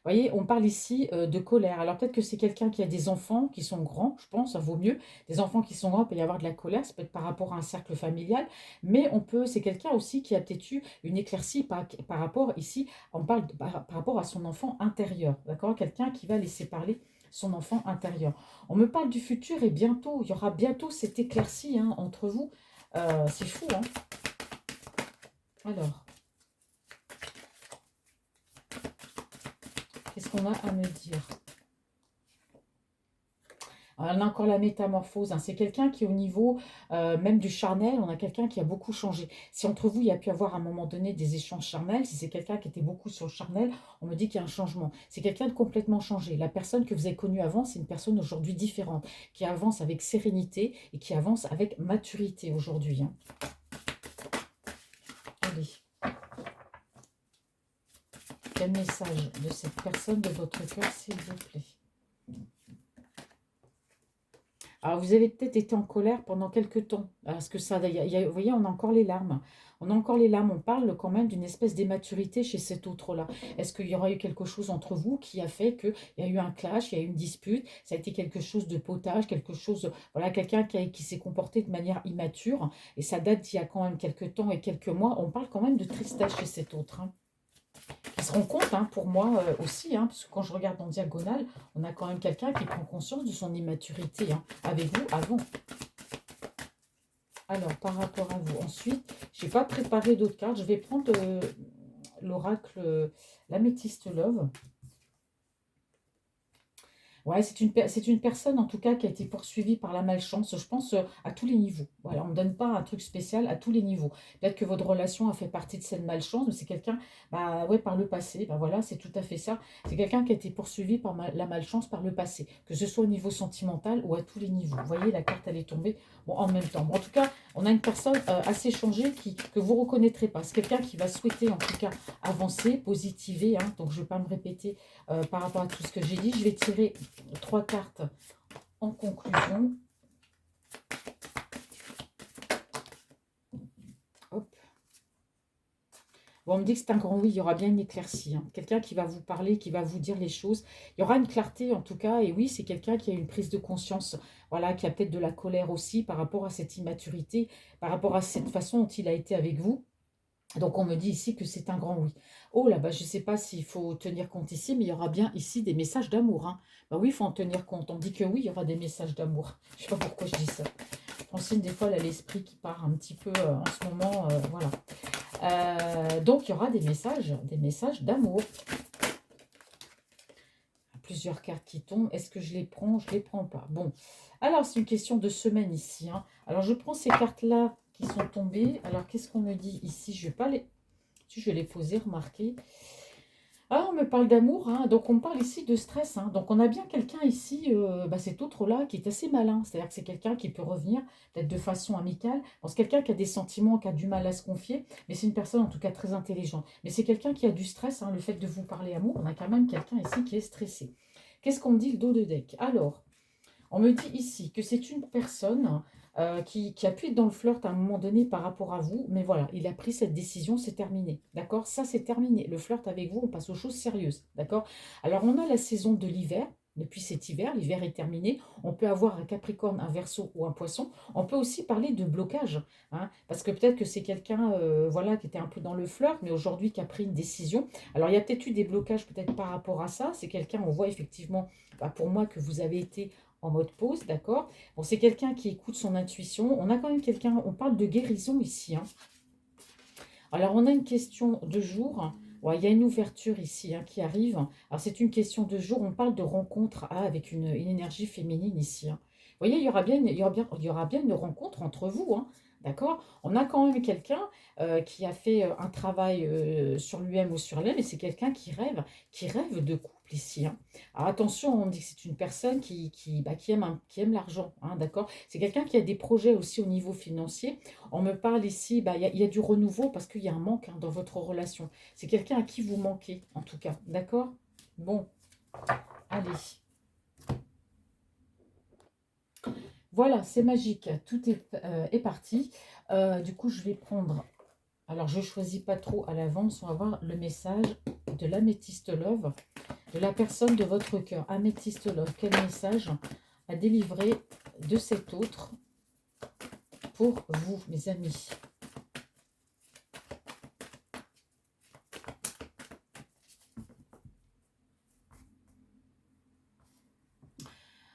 voyez, on parle ici de colère. Alors peut-être que c'est quelqu'un qui a des enfants qui sont grands, je pense, ça vaut mieux. Des enfants qui sont grands, il peut y avoir de la colère, ça peut être par rapport à un cercle familial, mais c'est quelqu'un aussi qui a peut-être eu une éclaircie par rapport ici, on parle par rapport à son enfant intérieur, d'accord? Quelqu'un qui va laisser parler son enfant intérieur. On me parle du futur et bientôt, il y aura bientôt cette éclaircie hein, entre vous. C'est fou, hein? Alors, qu'est-ce qu'on a à me dire? On a encore la métamorphose, hein. C'est quelqu'un qui, au niveau même du charnel, on a quelqu'un qui a beaucoup changé. Si entre vous, il y a pu avoir à un moment donné des échanges charnels, si c'est quelqu'un qui était beaucoup sur le charnel, on me dit qu'il y a un changement. C'est quelqu'un de complètement changé. La personne que vous avez connue avant, c'est une personne aujourd'hui différente, qui avance avec sérénité et qui avance avec maturité aujourd'hui, hein. Allez, quel message de cette personne de votre cœur, s'il vous plaît? Alors, vous avez peut-être été en colère pendant quelques temps. Parce que ça, vous voyez, on a encore les larmes. On a encore les larmes. On parle quand même d'une espèce d'immaturité chez cet autre-là. Est-ce qu'il y aura eu quelque chose entre vous qui a fait qu'il y a eu un clash, il y a eu une dispute, ça a été quelque chose de potage, quelque chose, voilà, quelqu'un qui s'est comporté de manière immature. Et ça date d'il y a quand même quelques temps et quelques mois. On parle quand même de tristesse chez cet autre, hein. Qui se rend compte, hein, pour moi aussi, hein, parce que quand je regarde en diagonale, on a quand même quelqu'un qui prend conscience de son immaturité hein, avec vous avant. Alors, par rapport à vous, ensuite, je n'ai pas préparé d'autres cartes. Je vais prendre l'oracle l'améthyste Love. Ouais, c'est une personne en tout cas qui a été poursuivie par la malchance, je pense, à tous les niveaux. Voilà, on ne donne pas un truc spécial à tous les niveaux. Peut-être que votre relation a fait partie de cette malchance, mais c'est quelqu'un, bah ouais, par le passé, bah voilà, c'est tout à fait ça. C'est quelqu'un qui a été poursuivi par la malchance par le passé, que ce soit au niveau sentimental ou à tous les niveaux. Vous voyez, la carte, elle est tombée bon, en même temps. Bon, en tout cas, on a une personne assez changée que vous ne reconnaîtrez pas. C'est quelqu'un qui va souhaiter en tout cas avancer, positiver, hein, donc je ne vais pas me répéter par rapport à tout ce que j'ai dit. Je vais tirer 3 cartes en conclusion. Hop. Bon, on me dit que c'est un grand oui, il y aura bien une éclaircie, hein. Quelqu'un qui va vous parler, qui va vous dire les choses. Il y aura une clarté en tout cas, et oui, c'est quelqu'un qui a une prise de conscience, voilà, qui a peut-être de la colère aussi par rapport à cette immaturité, par rapport à cette façon dont il a été avec vous. Donc on me dit ici que c'est un grand oui. Oh là, bah, je ne sais pas s'il faut tenir compte ici, mais il y aura bien ici des messages d'amour, hein. Bah oui, il faut en tenir compte. On dit que oui, il y aura des messages d'amour. Je ne sais pas pourquoi je dis ça. Francine, des fois, elle a l'esprit qui part un petit peu en ce moment. Voilà. Donc il y aura des messages d'amour. Plusieurs cartes qui tombent. Est-ce que je les prends? Je ne les prends pas. Bon. Alors, c'est une question de semaine ici, hein. Alors, je prends ces cartes-là qui sont tombées. Alors, qu'est-ce qu'on me dit ici? Je vais pas les... Je vais les poser, remarquez. Ah, on me parle d'amour, hein, donc on parle ici de stress, hein. Donc on a bien quelqu'un ici, bah, cet autre-là, qui est assez malin. C'est-à-dire que c'est quelqu'un qui peut revenir, peut-être de façon amicale. Bon, c'est quelqu'un qui a des sentiments, qui a du mal à se confier, mais c'est une personne en tout cas très intelligente. Mais c'est quelqu'un qui a du stress, hein, le fait de vous parler amour, on a quand même quelqu'un ici qui est stressé. Qu'est-ce qu'on me dit le dos de deck? Alors, on me dit ici que c'est une personne qui a pu être dans le flirt à un moment donné par rapport à vous, mais voilà, il a pris cette décision, c'est terminé. D'accord? Ça, c'est terminé. Le flirt avec vous, on passe aux choses sérieuses. D'accord? Alors, on a la saison de l'hiver. Depuis cet hiver, l'hiver est terminé. On peut avoir un Capricorne, un Verseau ou un Poisson. On peut aussi parler de blocage, hein, parce que peut-être que c'est quelqu'un, voilà, qui était un peu dans le flirt, mais aujourd'hui qui a pris une décision. Alors, il y a peut-être eu des blocages peut-être par rapport à ça. C'est quelqu'un, on voit effectivement, bah, pour moi, que vous avez été en mode pause, d'accord? Bon, c'est quelqu'un qui écoute son intuition. On a quand même quelqu'un, on parle de guérison ici, hein. Alors, on a une question de jour. Ouais, il y a une ouverture ici hein, qui arrive. Alors, c'est une question de jour. On parle de rencontre avec une énergie féminine ici, hein. Vous voyez, il y aura bien une rencontre entre vous, hein, d'accord? On a quand même quelqu'un qui a fait un travail sur lui-même ou sur elle, mais c'est quelqu'un qui rêve de couple ici, hein. Alors, attention, on dit que c'est une personne qui aime l'argent, hein, d'accord? C'est quelqu'un qui a des projets aussi au niveau financier. On me parle ici, bah, il y a du renouveau parce qu'il y a un manque hein, dans votre relation. C'est quelqu'un à qui vous manquez, en tout cas. D'accord? Bon, allez. Voilà, c'est magique. Tout est parti. Du coup, je vais prendre... Alors, je ne choisis pas trop à l'avance. On va voir le message de l'améthyste love, de la personne de votre cœur. Améthyste love, quel message à délivrer de cet autre pour vous, mes amis?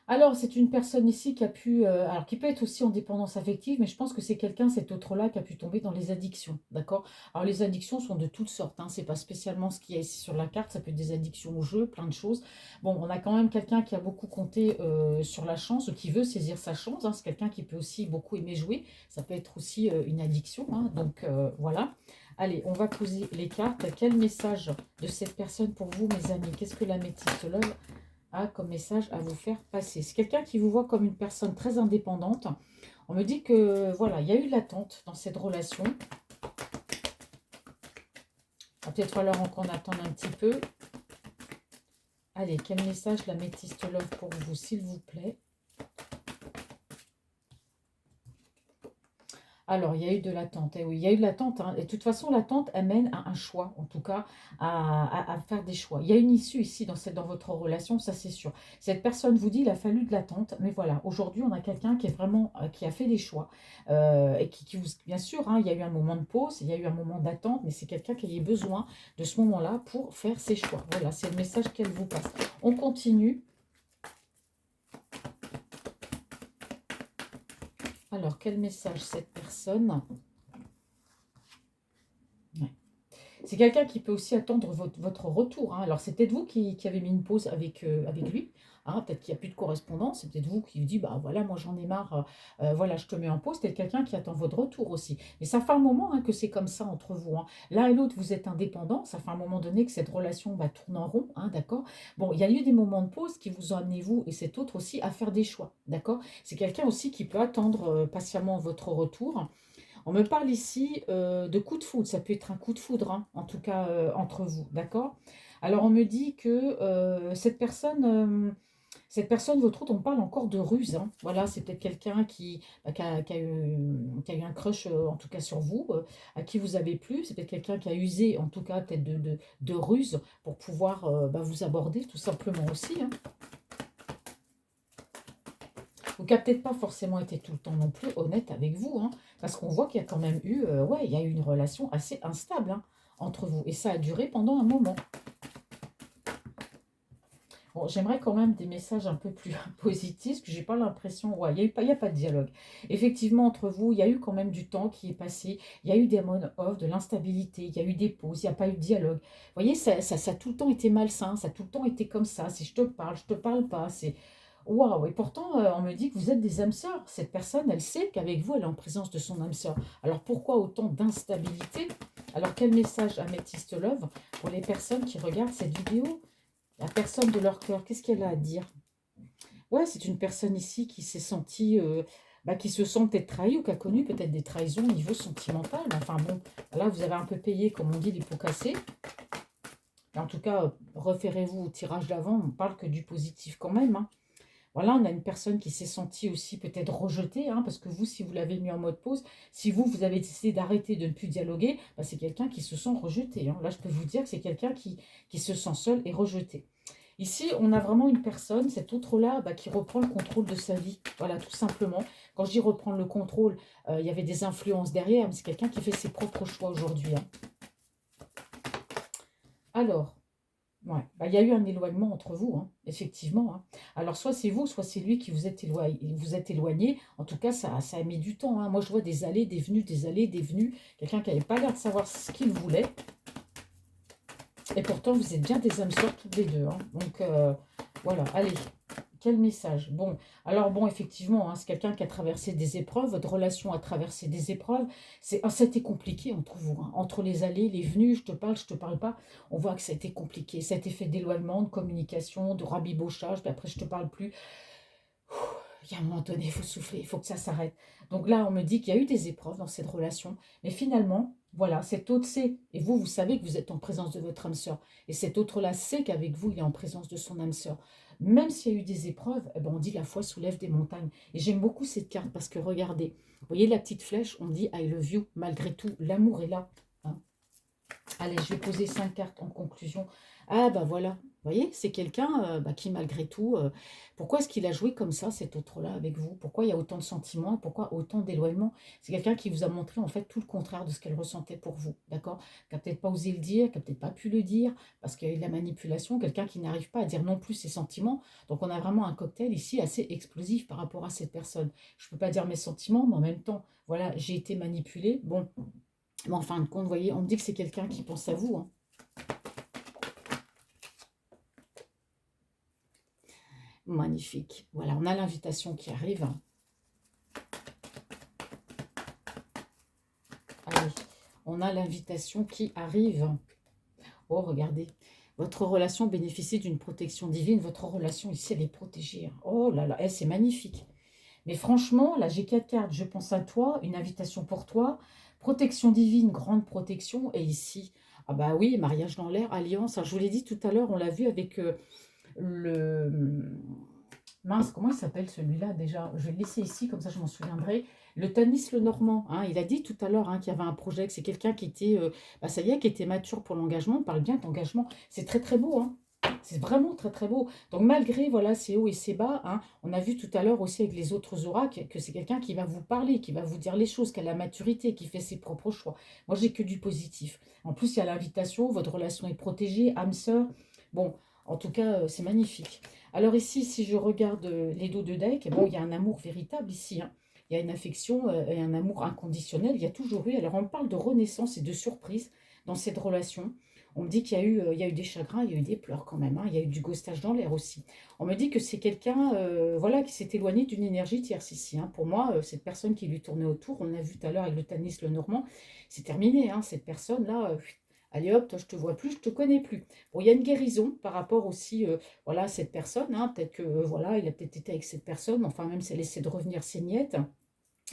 Alors, c'est une personne ici qui a pu, alors qui peut être aussi en dépendance affective, mais je pense que c'est quelqu'un, cet autre-là, qui a pu tomber dans les addictions, d'accord? Alors, les addictions sont de toutes sortes, hein, c'est pas spécialement ce qu'il y a ici sur la carte, ça peut être des addictions au jeu, plein de choses. Bon, on a quand même quelqu'un qui a beaucoup compté sur la chance, ou qui veut saisir sa chance, hein, c'est quelqu'un qui peut aussi beaucoup aimer jouer, ça peut être aussi une addiction, hein, donc voilà. Allez, on va poser les cartes. Quel message de cette personne pour vous, mes amis? Qu'est-ce que la métisse love a comme message à vous faire passer? C'est quelqu'un qui vous voit comme une personne très indépendante. On me dit que, voilà, il y a eu de l'attente dans cette relation. Il va peut-être falloir qu'on attende un petit peu. Allez, quel message la métisse love pour vous, s'il vous plaît? Alors, il y a eu de l'attente, eh oui, il y a eu de l'attente, hein. Et de toute façon, l'attente amène à un choix, en tout cas, à faire des choix. Il y a une issue ici dans votre relation, ça c'est sûr. Cette personne vous dit, il a fallu de l'attente, mais voilà, aujourd'hui, on a quelqu'un qui est vraiment, qui a fait des choix, et qui vous, bien sûr, hein, il y a eu un moment de pause, il y a eu un moment d'attente, mais c'est quelqu'un qui a eu besoin de ce moment-là pour faire ses choix. Voilà, c'est le message qu'elle vous passe. On continue. Alors, quel message cette personne? Ouais. C'est quelqu'un qui peut aussi attendre votre retour, hein. Alors, c'est peut-être vous qui avez mis une pause avec lui, hein. Peut-être qu'il n'y a plus de correspondance. C'est peut-être vous qui vous dites, bah voilà, moi j'en ai marre, voilà, je te mets en pause. C'est quelqu'un qui attend votre retour aussi. Mais ça fait un moment, hein, que c'est comme ça entre vous, hein. L'un et l'autre, vous êtes indépendants. Ça fait un moment donné que cette relation va tourner en rond, hein, d'accord? Bon, il y a eu des moments de pause qui vous ont amené, vous et cet autre aussi, à faire des choix, d'accord? C'est quelqu'un aussi qui peut attendre patiemment votre retour. On me parle ici de coup de foudre, ça peut être un coup de foudre, hein, en tout cas entre vous, d'accord? Alors on me dit que cette personne, votre autre, on parle encore de ruse, hein. Voilà, c'est peut-être quelqu'un qui a eu un crush, en tout cas sur vous, à qui vous avez plu. C'est peut-être quelqu'un qui a usé, en tout cas, peut-être de ruse pour pouvoir vous aborder, tout simplement aussi, hein. Ou qui n'a peut-être pas forcément été tout le temps non plus honnête avec vous, hein, parce qu'on voit qu'il y a quand même eu, ouais, il y a eu une relation assez instable, hein, entre vous. Et ça a duré pendant un moment. Bon, j'aimerais quand même des messages un peu plus positifs, parce que j'ai pas l'impression, ouais, il y a pas de dialogue. Effectivement, entre vous, il y a eu quand même du temps qui est passé, il y a eu des on-off, de l'instabilité, il y a eu des pauses, il n'y a pas eu de dialogue. Vous voyez, ça a tout le temps été malsain, ça a tout le temps été comme ça. Si je te parle pas, c'est... Waouh! Et pourtant, on me dit que vous êtes des âmes sœurs. Cette personne, elle sait qu'avec vous, elle est en présence de son âme sœur. Alors pourquoi autant d'instabilité? Alors quel message Améthyste Love pour les personnes qui regardent cette vidéo? La personne de leur cœur, qu'est-ce qu'elle a à dire? Ouais, c'est une personne ici qui s'est sentie, qui se sent peut-être trahie ou qui a connu peut-être des trahisons au niveau sentimental. Enfin bon, là, vous avez un peu payé, comme on dit, les pots cassés. Mais en tout cas, référez-vous au tirage d'avant, on parle que du positif quand même, hein. Voilà, on a une personne qui s'est sentie aussi peut-être rejetée, hein, parce que vous, si vous l'avez mis en mode pause, si vous avez décidé d'arrêter de ne plus dialoguer, bah, c'est quelqu'un qui se sent rejeté, hein. Là, je peux vous dire que c'est quelqu'un qui se sent seul et rejeté. Ici, on a vraiment une personne, cet autre-là, qui reprend le contrôle de sa vie. Voilà, tout simplement. Quand je dis reprendre le contrôle, il y avait des influences derrière, mais c'est quelqu'un qui fait ses propres choix aujourd'hui, hein. Alors, ouais, il y a eu un éloignement entre vous, hein, effectivement, hein. Alors, soit c'est vous, soit c'est lui qui vous êtes éloigné. En tout cas, ça a mis du temps, hein. Moi, je vois des allées, des venues, des allées, des venues. Quelqu'un qui n'avait pas l'air de savoir ce qu'il voulait. Et pourtant, vous êtes bien des âmes sœurs toutes les deux, hein. Donc, voilà, allez. Quel message? Bon, alors bon, effectivement, hein, c'est quelqu'un qui a traversé des épreuves, votre relation a traversé des épreuves. Ça a été compliqué entre vous, hein. Entre les allées, les venues, je te parle pas. On voit que ça a été compliqué. Ça a été fait d'éloignement, de communication, de rabibochage, puis après je te parle plus. Il y a un moment donné, il faut souffler, il faut que ça s'arrête. Donc là, on me dit qu'il y a eu des épreuves dans cette relation, mais finalement, voilà, cet autre sait, et vous, vous savez que vous êtes en présence de votre âme sœur, et cet autre-là sait qu'avec vous, il est en présence de son âme sœur. Même s'il y a eu des épreuves, eh ben, on dit la foi soulève des montagnes. Et j'aime beaucoup cette carte parce que regardez, vous voyez la petite flèche, on dit I love you, malgré tout, l'amour est là. Allez, je vais poser 5 cartes en conclusion. Ah bah voilà, vous voyez, c'est quelqu'un qui malgré tout, pourquoi est-ce qu'il a joué comme ça, cet autre-là, avec vous? Pourquoi il y a autant de sentiments et pourquoi autant d'éloignement? C'est quelqu'un qui vous a montré en fait tout le contraire de ce qu'elle ressentait pour vous, d'accord? Qui n'a peut-être pas osé le dire, qui n'a peut-être pas pu le dire, parce qu'il y a eu de la manipulation, quelqu'un qui n'arrive pas à dire non plus ses sentiments. Donc on a vraiment un cocktail ici assez explosif par rapport à cette personne. Je ne peux pas dire mes sentiments, mais en même temps, voilà, j'ai été manipulée. Bon, mais en fin de compte, vous voyez, on me dit que c'est quelqu'un qui pense à vous, hein. Magnifique. Voilà, on a l'invitation qui arrive. Allez, on a l'invitation qui arrive. Oh, regardez. Votre relation bénéficie d'une protection divine. Votre relation ici, elle est protégée, hein. Oh là là, c'est magnifique. Mais franchement, là, j'ai 4 cartes. Je pense à toi, une invitation pour toi. Protection divine, grande protection. Et ici, ah bah oui, mariage dans l'air, alliance. Alors, je vous l'ai dit tout à l'heure, on l'a vu avec le... Mince, comment il s'appelle celui-là déjà? Je vais le laisser ici, comme ça je m'en souviendrai. Le Tanis le Normand, hein, il a dit tout à l'heure, hein, qu'il y avait un projet, que c'est quelqu'un qui était, ça y est, qui était mature pour l'engagement. On parle bien d'engagement. C'est très très beau, hein. C'est vraiment très très beau. Donc malgré voilà ses hauts et ses bas, hein, on a vu tout à l'heure aussi avec les autres oracles que c'est quelqu'un qui va vous parler, qui va vous dire les choses, qui a la maturité, qui fait ses propres choix. Moi j'ai que du positif. En plus il y a l'invitation, votre relation est protégée, âme sœur. Bon, en tout cas c'est magnifique. Alors ici, si je regarde les dos de deck, bon, il y a un amour véritable ici, hein. Il y a une affection et un amour inconditionnel. Il y a toujours eu. Alors on parle de renaissance et de surprise dans cette relation. On me dit qu'il y a eu, il y a eu des chagrins, il y a eu des pleurs quand même, hein. Il y a eu du ghostage dans l'air aussi. On me dit que c'est quelqu'un voilà, qui s'est éloigné d'une énergie tierce ici, hein. Pour moi, cette personne qui lui tournait autour, on l'a vu tout à l'heure avec le Tanis le Normand, c'est terminé, hein. Cette personne-là, allez hop, toi je te vois plus, je te connais plus. Bon, il y a une guérison par rapport aussi voilà, à cette personne, hein. Peut-être que voilà, il a peut-être été avec cette personne, enfin même si elle essaie de revenir ses miettes.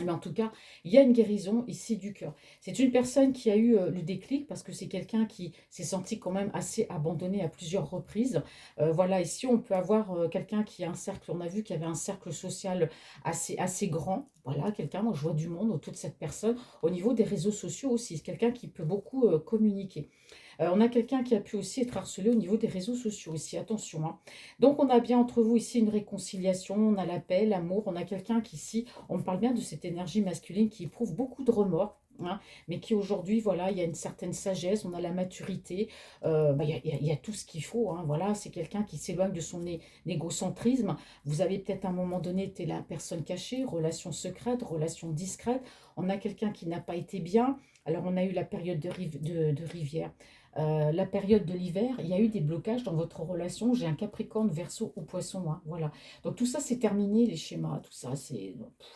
Mais en tout cas, il y a une guérison ici du cœur. C'est une personne qui a eu le déclic parce que c'est quelqu'un qui s'est senti quand même assez abandonné à plusieurs reprises. Voilà, ici on peut avoir quelqu'un qui a un cercle, on a vu qu'il y avait un cercle social assez grand. Voilà, quelqu'un, moi je vois du monde autour de cette personne. Au niveau des réseaux sociaux aussi, c'est quelqu'un qui peut beaucoup communiquer. On a quelqu'un qui a pu aussi être harcelé au niveau des réseaux sociaux ici, attention, hein. Donc on a bien entre vous ici une réconciliation, on a la paix, l'amour, on a quelqu'un qui ici, on parle bien de cette énergie masculine qui éprouve beaucoup de remords, hein, mais qui aujourd'hui, voilà, il y a une certaine sagesse, on a la maturité, il y a tout ce qu'il faut, hein, voilà, c'est quelqu'un qui s'éloigne de son égocentrisme. Vous avez peut-être à un moment donné été la personne cachée, relation secrète, relation discrète, on a quelqu'un qui n'a pas été bien, alors on a eu la période de rivière. La période de l'hiver, il y a eu des blocages dans votre relation. J'ai un Capricorne, Verseau ou Poisson, hein, voilà. Donc tout ça, c'est terminé, les schémas, tout ça.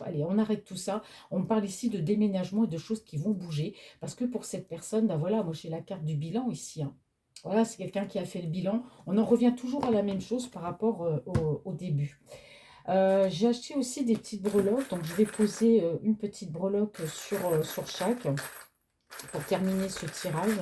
Allez, on arrête tout ça. On parle ici de déménagement et de choses qui vont bouger. Parce que pour cette personne, ben voilà, moi j'ai la carte du bilan ici, hein. Voilà, c'est quelqu'un qui a fait le bilan. On en revient toujours à la même chose par rapport au début. J'ai acheté aussi des petites breloques. Donc je vais poser une petite breloque sur chaque pour terminer ce tirage.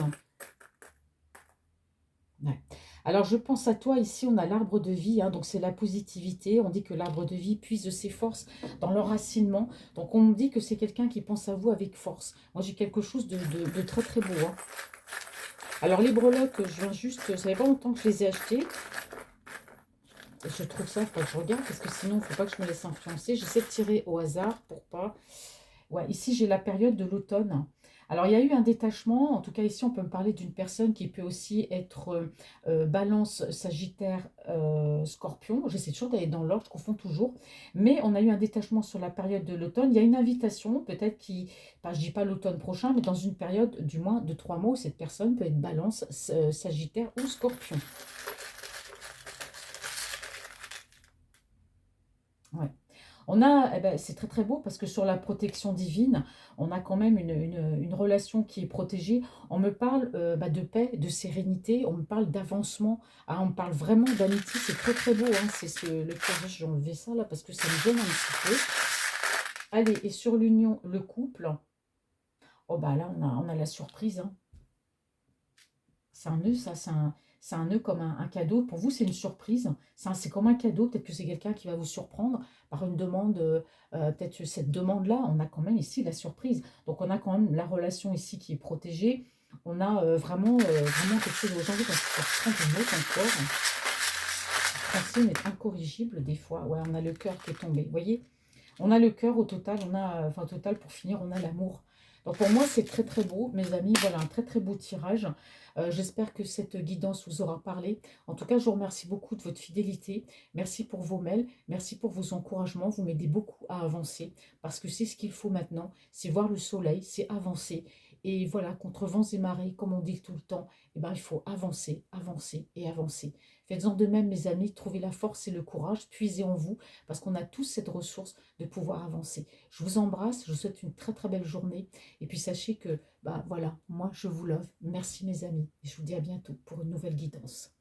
Ouais. Alors, je pense à toi, ici, on a l'arbre de vie, hein, donc c'est la positivité. On dit que l'arbre de vie puise ses forces dans l'enracinement. Donc, on me dit que c'est quelqu'un qui pense à vous avec force. Moi, j'ai quelque chose de très, très beau, hein. Alors, les breloques, je viens juste, ça fait pas longtemps que je les ai achetées. Et je trouve ça, il faut que je regarde, parce que sinon, il ne faut pas que je me laisse influencer. J'essaie de tirer au hasard pour pas... Ouais, ici, j'ai la période de l'automne. Alors, il y a eu un détachement. En tout cas, ici, on peut me parler d'une personne qui peut aussi être balance, sagittaire, scorpion. J'essaie toujours d'aller dans l'ordre, je confonds toujours. Mais on a eu un détachement sur la période de l'automne. Il y a une invitation, peut-être qui, enfin, je ne dis pas l'automne prochain, mais dans une période du moins de 3 mois où cette personne peut être balance, sagittaire ou scorpion. Ouais. On a, eh ben, c'est très très beau parce que sur la protection divine, on a quand même une relation qui est protégée. On me parle de paix, de sérénité, on me parle d'avancement, ah, on me parle vraiment d'amitié, c'est très très beau, hein. C'est le tirage, j'ai enlevé ça là parce que ça me gêne un petit peu. Allez, et sur l'union, le couple, oh bah là on a la surprise, hein. C'est un nœud, ça, c'est un nœud comme un cadeau. Pour vous, c'est une surprise. C'est comme un cadeau. Peut-être que c'est quelqu'un qui va vous surprendre par une demande. Peut-être que cette demande-là, on a quand même ici la surprise. Donc, on a quand même la relation ici qui est protégée. On a vraiment quelque chose. J'ai envie d'en prendre une autre encore. Francine est incorrigible des fois. Ouais, on a le cœur qui est tombé. Vous voyez? On a le cœur au total, enfin au total pour finir, on a l'amour. Donc pour moi, c'est très très beau, mes amis. Voilà, un très très beau tirage. J'espère que cette guidance vous aura parlé. En tout cas, je vous remercie beaucoup de votre fidélité. Merci pour vos mails, merci pour vos encouragements. Vous m'aidez beaucoup à avancer parce que c'est ce qu'il faut maintenant. C'est voir le soleil, c'est avancer. Et voilà, contre vents et marées, comme on dit tout le temps, eh ben, il faut avancer, avancer et avancer. Faites-en de même, mes amis. Trouvez la force et le courage. Puisez en vous parce qu'on a tous cette ressource de pouvoir avancer. Je vous embrasse, je vous souhaite une très très belle journée et puis sachez que, bah voilà, moi je vous love. Merci mes amis et je vous dis à bientôt pour une nouvelle guidance.